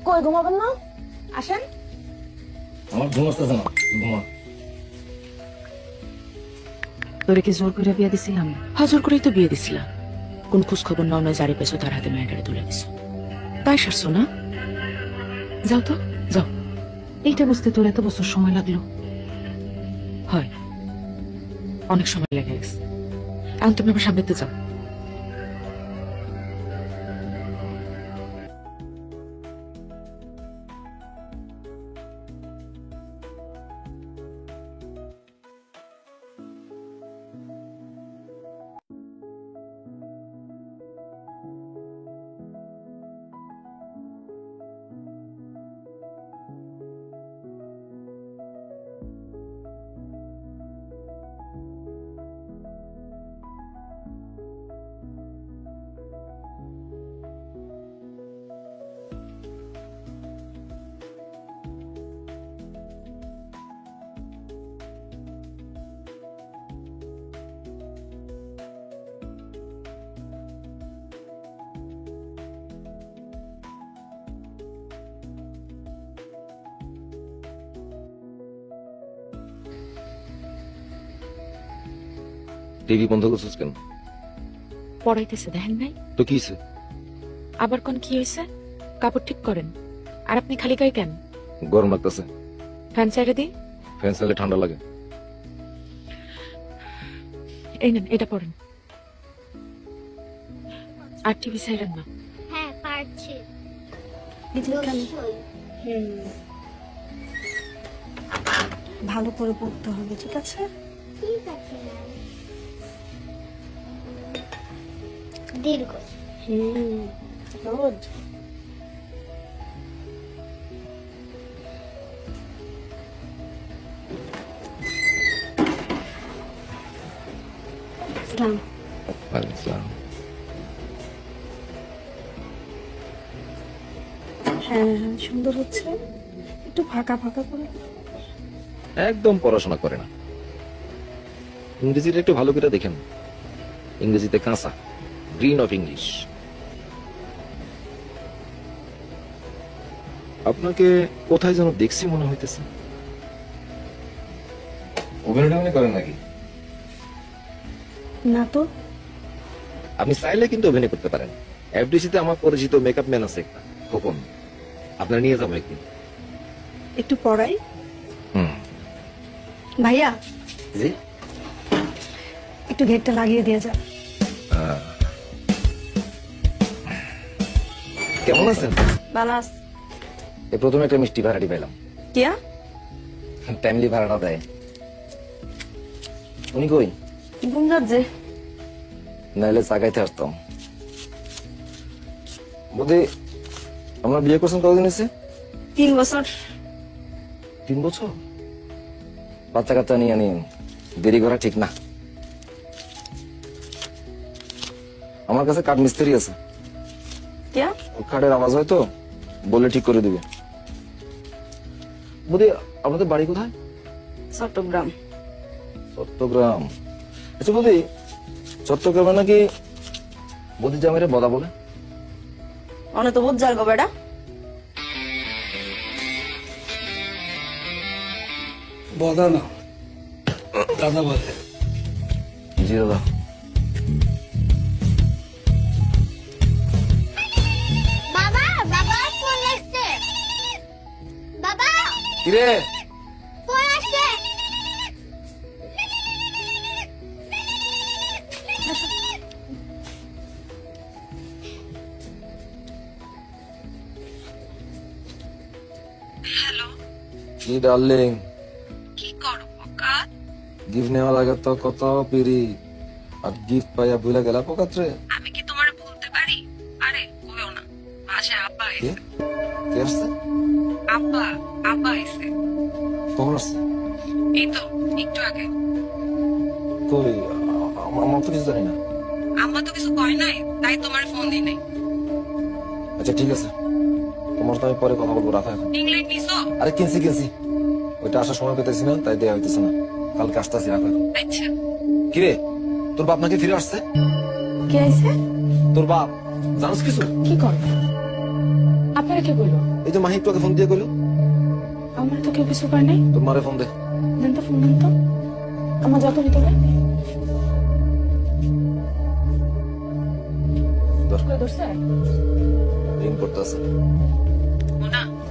কই ঘুমাবেন না? আসেন। আমার ঘুম আসতেছে না, ঘুমা। তোরে কি জোর করে বিয়ে দিছিলাম? হ্যাঁ, জোর করেই তো বিয়ে দিছিলাম। কোন খোঁজ খবর নাও না, জারি পেছো তার হাতে মেয়েটারে তুলে দিছো। তাই সারছো না? যাও তো, যাও। এইটা বুঝতে তোর এত বছর সময় লাগলো? হয়, অনেক সময় লেগে গেছে। এখন তুমি আমার সামনেতে যাও। টিভি বন্ধ করছিস কেন? পড়াইতেছে, দেখেন নাই? তো কি হইছে? আবার কোন কি হয়েছে? কাপড় ঠিক করেন। আর আপনি খালি গায়ে কেন? গরম লাগতেছে। ফ্যান চাইরে দিই? ফ্যান চালালে ঠান্ডা লাগে। এই নেন, এটা পড়েন। আর টিভি চাইরেন না। হ্যাঁ পারছি। ভালো করে পড়তে হবে, ঠিক আছে? ঠিক আছে ম্যাম। দীর্ঘ। গুড। ইসলাম। হ্যাঁ, সুন্দর হচ্ছে। একটু ফাঁকা ফাঁকা করে। একদম পড়াশোনা করে না। ইংরেজিটা একটু ভালো করে দেখেন। ইংরেজিতে কাঁচা, গ্রিন অফ ইংলিশ। আপনাকে কোথায় যেন দেখছি মনে হইতেছে। অভিনয় টভিনয় করেন নাকি? না তো। আপনি চাইলে কিন্তু অভিনয় করতে পারেন। এফডিসিতে আমার পরিচিত মেকআপ ম্যান আছে একটা, খোকন। আপনার নিয়ে যাবো একদিন। একটু পড়াই। হুম। ভাইয়া, জি? একটু গেটটা লাগিয়ে দিয়ে যা। কেমন আছেন? বালাস। এই প্রথমে একটা মিষ্টি ভাড়াটি পেলাম। কিয়া? টাইমলি ভাড়াটা দেয়। উনি কই? ঘুম যাচ্ছে। নাইলে চাকাইতে আসতাম। বোধে আমরা বিয়ে করছেন কতদিন হয়েছে? 3 বছর। 3 বছর? বাচ্চা কাচ্চা নিয়ে নিন, দেরি করা ঠিক না। আমার কাছে কাঠ মিস্ত্রি আছে। কিয়া? কাঠের আওয়াজ হয় তো, বলে ঠিক করে দিবে। বোধে আপনাদের বাড়ি কোথায়? চট্টগ্রাম। চট্টগ্রাম। আচ্ছা বোধে চট্টগ্রামে নাকি বদি জামাইরে বদা বলে? অনে তো বুঝ যার গো বেটা। বদা না, দাদা বলে। জি দাদা। বাবা, বাবা ফোন আসছে। বাবা, কিরে? ফোন আসছে। কি ডার্লিং? কি করো পোকা? গিফট নেওয়া লাগে তো কত পিরি, আর গিফট পাইয়া ভুলে গেলা পোকাত্রে। আমি কি তোমারে ভুলতে পারি? আরে কইও না, বাসায় আব্বা কে? আইছে। কে আসছে? আব্বা আব্বা আইছে। কখন আসছে? এই তো একটু আগে। কই আমার তো কিছু জানি না। আম্মা তো কিছু কয় নাই, তাই তোমার ফোন দিই নাই। আচ্ছা ঠিক আছে, তোমার তো আমি পরে কথা বলবো, রাখো এখন। ইংলিশ নিছো? আরে কিনছি, ওইটা আসার সময় পেতেছি না, তাই দেয়া হইতেছে না। কালকে আসতেছি, রাখো এখন। আচ্ছা। কিরে, তোর বাপ নাকি ফিরে আসছে? কে আইছে? তোর বাপ জানোস কিছু? কি করো? আপনারা কে বললো? এই যে মাহি একটু আগে ফোন দিয়ে কইলো আমার তো কেউ কিছু করে নাই। তোর মারে ফোন দে। দেন তো ফোন দেন তো। আমার যত ভিতরে ধর, ধরছে। রিং করতেছে।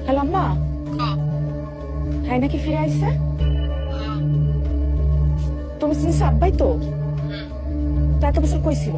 হ্যালো আম্মা, হ্যাঁ নাকি ফিরে আসছে? তুমি চিনছো আব্বাই তো? তা এত বছর কইছিল